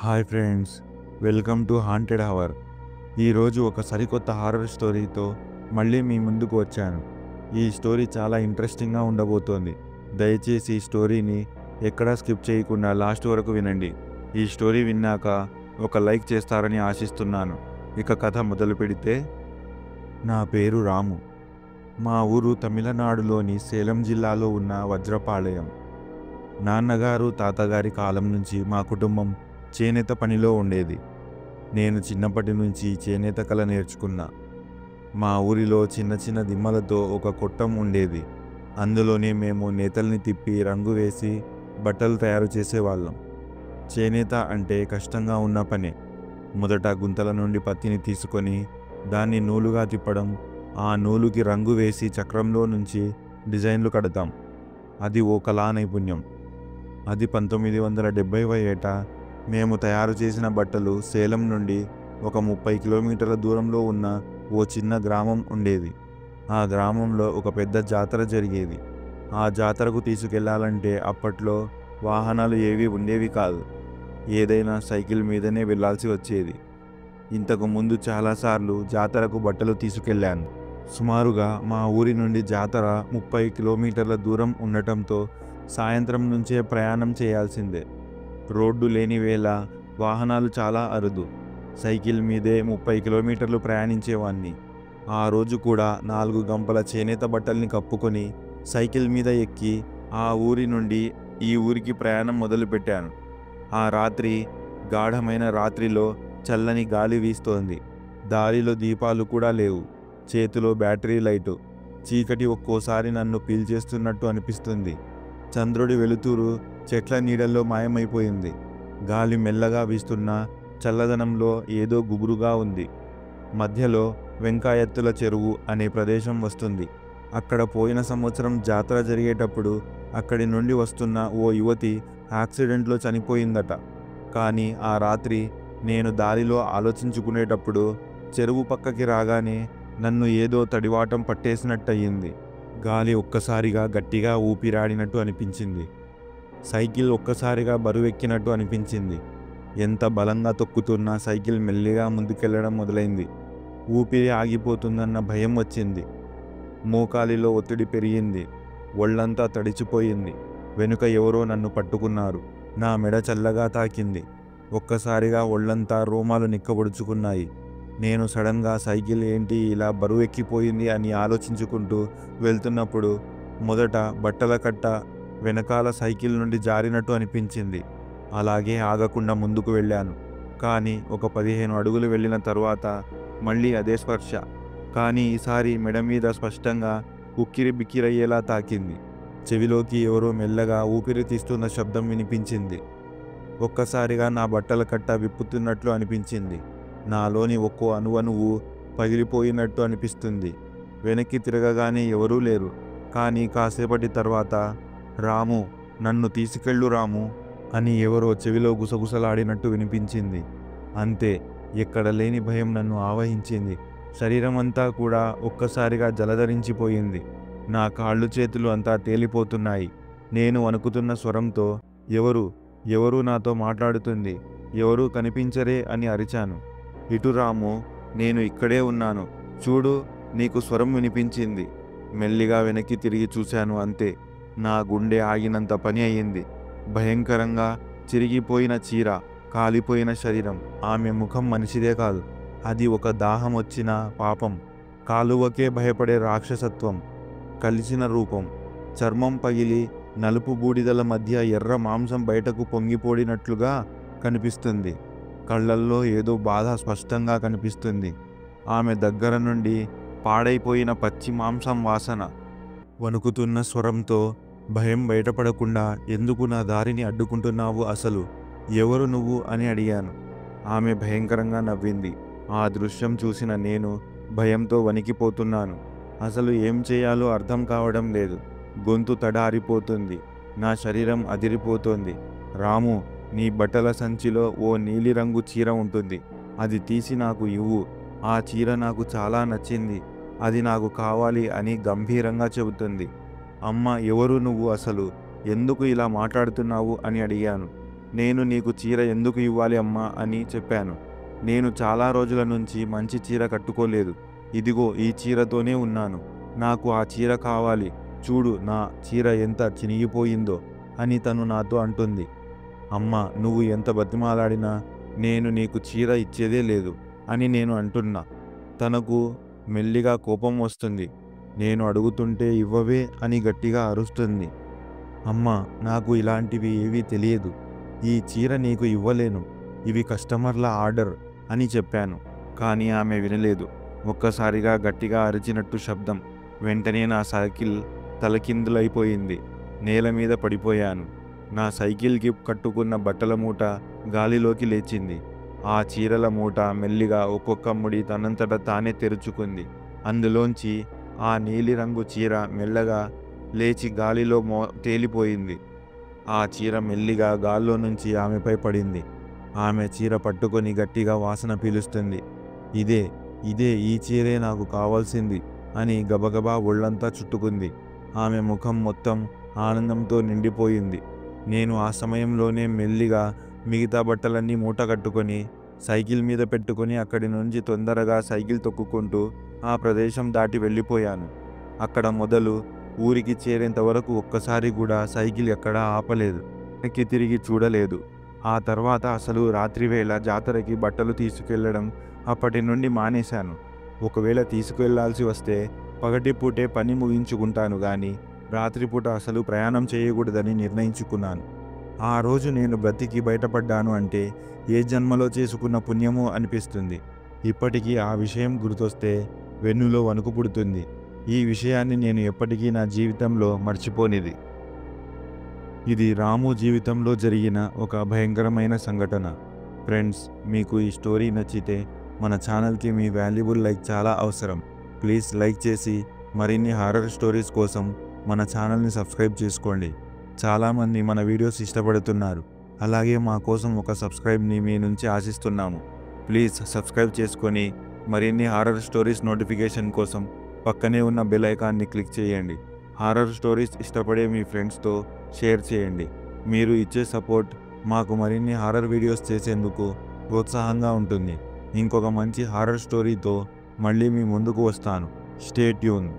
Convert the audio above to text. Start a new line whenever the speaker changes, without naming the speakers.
Hi friends, welcome to haunted hour. ఈరోజు ఒక సరికొత్త హారర్ స్టోరీతో మళ్ళీ మీ ముందుకు వచ్చాను. ఈ స్టోరీ చాలా ఇంట్రెస్టింగ్గా ఉండబోతోంది. దయచేసి ఈ స్టోరీని ఎక్కడా స్కిప్ చేయకుండా లాస్ట్ వరకు వినండి. ఈ స్టోరీ విన్నాక ఒక లైక్ చేస్తారని ఆశిస్తున్నాను. ఇక కథ మొదలు పెడితే, నా పేరు రాము. మా ఊరు తమిళనాడులోని సేలం జిల్లాలో ఉన్న వజ్రపాళయం. నాన్నగారు తాతగారి కాలం నుంచి మా కుటుంబం చేనేత పనిలో ఉండేది. నేను చిన్నప్పటి నుంచి చేనేత కళ నేర్చుకున్నా. మా ఊరిలో చిన్న చిన్న దిమ్మలతో ఒక కొట్టం ఉండేది. అందులోనే మేము నేతల్ని తిప్పి రంగు వేసి బట్టలు తయారు చేసేవాళ్ళం. చేనేత అంటే కష్టంగా ఉన్న పనే. మొదట గుంతల నుండి పత్తిని తీసుకొని దాన్ని నూలుగా తిప్పడం, ఆ నూలుకి రంగు వేసి చక్రంలో నుంచి డిజైన్లు కడతాం. అది ఓ కళా నైపుణ్యం. అది 1970వ ఏట మేము తయారు చేసిన బట్టలు సేలం నుండి ఒక 30 కిలోమీటర్ల దూరంలో ఉన్న ఓ చిన్న గ్రామం ఉండేది. ఆ గ్రామంలో ఒక పెద్ద జాతర జరిగేది. ఆ జాతరకు తీసుకెళ్లాలంటే అప్పట్లో వాహనాలు ఏవి ఉండేవి కాదు. ఏదైనా సైకిల్ మీదనే వెళ్ళాల్సి వచ్చేది. ఇంతకు ముందు చాలాసార్లు జాతరకు బట్టలు తీసుకెళ్లాను. సుమారుగా మా ఊరి నుండి జాతర 30 కిలోమీటర్ల దూరం ఉండటంతో సాయంత్రం నుంచే ప్రయాణం చేయాల్సిందే. రోడ్డు లేని వేళ వాహనాలు చాలా అరుదు. సైకిల్ మీదే 30 కిలోమీటర్లు ప్రయాణించేవాణ్ణి. ఆ రోజు కూడా 4 గంపల చేనేత బట్టల్ని కప్పుకొని సైకిల్ మీద ఎక్కి ఆ ఊరి నుండి ఈ ఊరికి ప్రయాణం మొదలుపెట్టాను. ఆ రాత్రి గాఢమైన రాత్రిలో చల్లని గాలి వీస్తోంది. దారిలో దీపాలు కూడా లేవు. చేతిలో బ్యాటరీ లైటు. చీకటి ఒక్కోసారి నన్ను పీల్చేస్తున్నట్టు అనిపిస్తుంది. చంద్రుడి వెలుతురు చెట్ల నీడల్లో మాయమైపోయింది. గాలి మెల్లగా వీస్తున్న చల్లదనంలో ఏదో గుబురుగా ఉంది. మధ్యలో వెంకాయత్తుల చెరువు అనే ప్రదేశం వస్తుంది. అక్కడ పోయిన సంవత్సరం జాతర జరిగేటప్పుడు అక్కడి నుండి వస్తున్న ఓ యువతి యాక్సిడెంట్లో చనిపోయిందట. కానీ ఆ రాత్రి నేను దారిలో ఆలోచించుకునేటప్పుడు చెరువు పక్కకి రాగానే నన్ను ఏదో తడివాటం పట్టేసినట్టయింది. గాలి ఒక్కసారిగా గట్టిగా ఊపిరాడినట్టు అనిపించింది. సైకిల్ ఒక్కసారిగా బరువెక్కినట్టు అనిపించింది. ఎంత బలంగా తొక్కుతున్నా సైకిల్ మెల్లిగా ముందుకెళ్లడం మొదలైంది. ఊపిరి ఆగిపోతుందన్న భయం వచ్చింది. మోకాలిలో ఒత్తిడి పెరిగింది. ఒళ్ళంతా తడిచిపోయింది. వెనుక ఎవరో నన్ను పట్టుకున్నారు. నా మెడ చల్లగా తాకింది. ఒక్కసారిగా ఒళ్ళంతా రోమాలు నిక్కబొడుచుకున్నాయి. నేను సడన్గా సైకిల్ ఏంటి ఇలా బరువెక్కిపోయింది అని ఆలోచించుకుంటూ వెళ్తున్నప్పుడు మొదట బట్టల కట్ట వెనకాల సైకిల్ నుండి జారినట్టు అనిపించింది. అలాగే ఆగకుండా ముందుకు వెళ్ళాను. కానీ ఒక 15 అడుగులు వెళ్ళిన తరువాత మళ్ళీ అదే స్పర్శ. కానీ ఈసారి మెడ మీద స్పష్టంగా ఉక్కిరి బిక్కిరయ్యేలా తాకింది. చెవిలోకి ఎవరో మెల్లగా ఊపిరి తీస్తున్న శబ్దం వినిపించింది. ఒక్కసారిగా నా బట్టల కట్ట విప్పుతున్నట్లు అనిపించింది. నాలోని ఒక్కో అణువణువు పగిలిపోయినట్టు అనిపిస్తుంది. వెనక్కి తిరగగానే ఎవరూ లేరు. కానీ కాసేపటి తర్వాత రాము, నన్ను తీసుకెళ్ళు రాము అని ఎవరో చెవిలో గుసగుసలాడినట్టు వినిపించింది. అంతే, ఎక్కడ లేని భయం నన్ను ఆవహించింది. శరీరం అంతా కూడా ఒక్కసారిగా జలధరించిపోయింది. నా కాళ్ళు చేతులు అంతా తేలిపోతున్నాయి. నేను వణుకుతున్న స్వరంతో ఎవరు ఎవరు నాతో మాట్లాడుతుంది, ఎవరూ కనిపించరే అని అరిచాను. ఇటు రాము, నేను ఇక్కడే ఉన్నాను, చూడు, నీకు స్వరం వినిపించింది. మెల్లిగా వెనక్కి తిరిగి చూశాను. అంతే, నా గుండె ఆగినంత పని అయ్యింది. భయంకరంగా చిరిగిపోయిన చీర, కాలిపోయిన శరీరం. ఆమె ముఖం మనిషిదే కాదు. అది ఒక దాహం వచ్చిన పాపం, కాలువకే భయపడే రాక్షసత్వం కలిసిన రూపం. చర్మం పగిలి నలుపు బూడిదల మధ్య ఎర్ర మాంసం బయటకు పొంగిపోడినట్లుగా కనిపిస్తుంది. కళ్ళల్లో ఏదో బాధ స్పష్టంగా కనిపిస్తుంది. ఆమె దగ్గర నుండి పాడైపోయిన పచ్చి మాంసం వాసన. వణుకుతున్న స్వరంతో, భయం బయటపడకుండా ఎందుకు నా దారిని అడ్డుకుంటున్నావు, అసలు ఎవరు నువ్వు అని అడిగాను. ఆమె భయంకరంగా నవ్వింది. ఆ దృశ్యం చూసిన నేను భయంతో వణికిపోతున్నాను. అసలు ఏం చేయాలో అర్థం కావడం లేదు. గొంతు తడారిపోతుంది. నా శరీరం అదిరిపోతోంది. రాము, నీ బట్టల సంచిలో ఓ నీలిరంగు చీర ఉంటుంది. అది తీసి నాకు ఇవ్వు. ఆ చీర నాకు చాలా నచ్చింది. అది నాకు కావాలి అని గంభీరంగా చెబుతుంది. అమ్మ, ఎవరు నువ్వు, అసలు ఎందుకు ఇలా మాట్లాడుతున్నావు అని అడిగాను. నేను నీకు చీర ఎందుకు ఇవ్వాలి అమ్మా అని చెప్పాను. నేను చాలా రోజుల నుంచి మంచి చీర కట్టుకోలేదు. ఇదిగో ఈ చీరతోనే ఉన్నాను. నాకు ఆ చీర కావాలి. చూడు నా చీర ఎంత చినిగిపోయిందో అని తను నాతో అంటుంది. అమ్మా, నువ్వు ఎంత బతిమాలాడినా నేను నీకు చీర ఇచ్చేదే లేదు అని నేను అంటున్నా. తనకు మెల్లిగా కోపం వస్తుంది. నేను అడుగుతుంటే ఇవ్వవే అని గట్టిగా అరుస్తుంది. అమ్మా, నాకు ఇలాంటివి ఏవీ తెలియదు. ఈ చీర నీకు ఇవ్వలేను. ఇవి కస్టమర్ల ఆర్డర్ అని చెప్పాను. కానీ ఆమె వినలేదు. ఒక్కసారిగా గట్టిగా అరిచినట్టు శబ్దం. వెంటనే నా సైకిల్ తలకిందులైపోయింది. నేల మీద పడిపోయాను. నా సైకిల్కి కట్టుకున్న బట్టల మూట గాలిలోకి లేచింది. ఆ చీరల మూట మెల్లిగా ఒక్కొక్క ముడి తనంతట తానే తెరుచుకుంది. అందులోంచి ఆ నీలిరంగు చీర మెల్లగా లేచి గాలిలో తేలిపోయింది. ఆ చీర మెల్లిగా గాల్లో నుంచి ఆమెపై పడింది. ఆమె చీర పట్టుకొని గట్టిగా వాసన పీలుస్తుంది. ఇదే ఇదే ఈ చీరే నాకు కావాల్సింది అని గబగబా ఒళ్ళంతా చుట్టుకుంది. ఆమె ముఖం మొత్తం ఆనందంతో నిండిపోయింది. నేను ఆ సమయంలోనే మెల్లిగా మిగతా బట్టలన్నీ మూట కట్టుకొని సైకిల్ మీద పెట్టుకొని అక్కడి నుంచి తొందరగా సైకిల్ తొక్కుకుంటూ ఆ ప్రదేశం దాటి వెళ్ళిపోయాను. అక్కడ మొదలు ఊరికి చేరేంత వరకు ఒక్కసారి కూడా సైకిల్ ఎక్కడా ఆపలేదు. వెనక్కి తిరిగి చూడలేదు. ఆ తర్వాత అసలు రాత్రివేళ జాతరకి బట్టలు తీసుకెళ్లడం అప్పటి నుండి మానేశాను. ఒకవేళ తీసుకువెళ్లాల్సి వస్తే పగటిపూటే పని ముగించుకుంటాను కానీ రాత్రిపూట అసలు ప్రయాణం చేయకూడదని నిర్ణయించుకున్నాను. ఆ రోజు నేను బ్రతికి బయటపడ్డాను అంటే ఏ జన్మలో చేసుకున్న పుణ్యమో అనిపిస్తుంది. ఇప్పటికీ ఆ విషయం గుర్తొస్తే వెన్నులో వణుకు పుడుతుంది. ఈ విషయాన్ని నేను ఎప్పటికీ నా జీవితంలో మర్చిపోనిది. ఇది రాము జీవితంలో జరిగిన ఒక భయంకరమైన సంఘటన. ఫ్రెండ్స్, మీకు ఈ స్టోరీ నచ్చితే మన ఛానల్కి మీ వాల్యుబుల్ లైక్ చాలా అవసరం. ప్లీజ్ లైక్ చేసి మరిన్ని హారర్ స్టోరీస్ కోసం మన ఛానల్ని సబ్స్క్రైబ్ చేసుకోండి. చాలామంది మన వీడియోస్ ఇష్టపడుతున్నారు. అలాగే మా కోసం ఒక సబ్స్క్రైబ్ని మీ నుంచి ఆశిస్తున్నాము. ప్లీజ్ సబ్స్క్రైబ్ చేసుకొని మరిన్ని హారర్ స్టోరీస్ నోటిఫికేషన్ కోసం పక్కనే ఉన్న బెల్ ఐకాన్ని క్లిక్ చేయండి. హారర్ స్టోరీస్ ఇష్టపడే మీ ఫ్రెండ్స్తో షేర్ చేయండి. మీరు ఇచ్చే సపోర్ట్ మాకు మరిన్ని హారర్ వీడియోస్ చేసేందుకు ప్రోత్సాహంగా ఉంటుంది. ఇంకొక మంచి హారర్ స్టోరీతో మళ్ళీ మీ ముందుకు వస్తాను. Stay tune.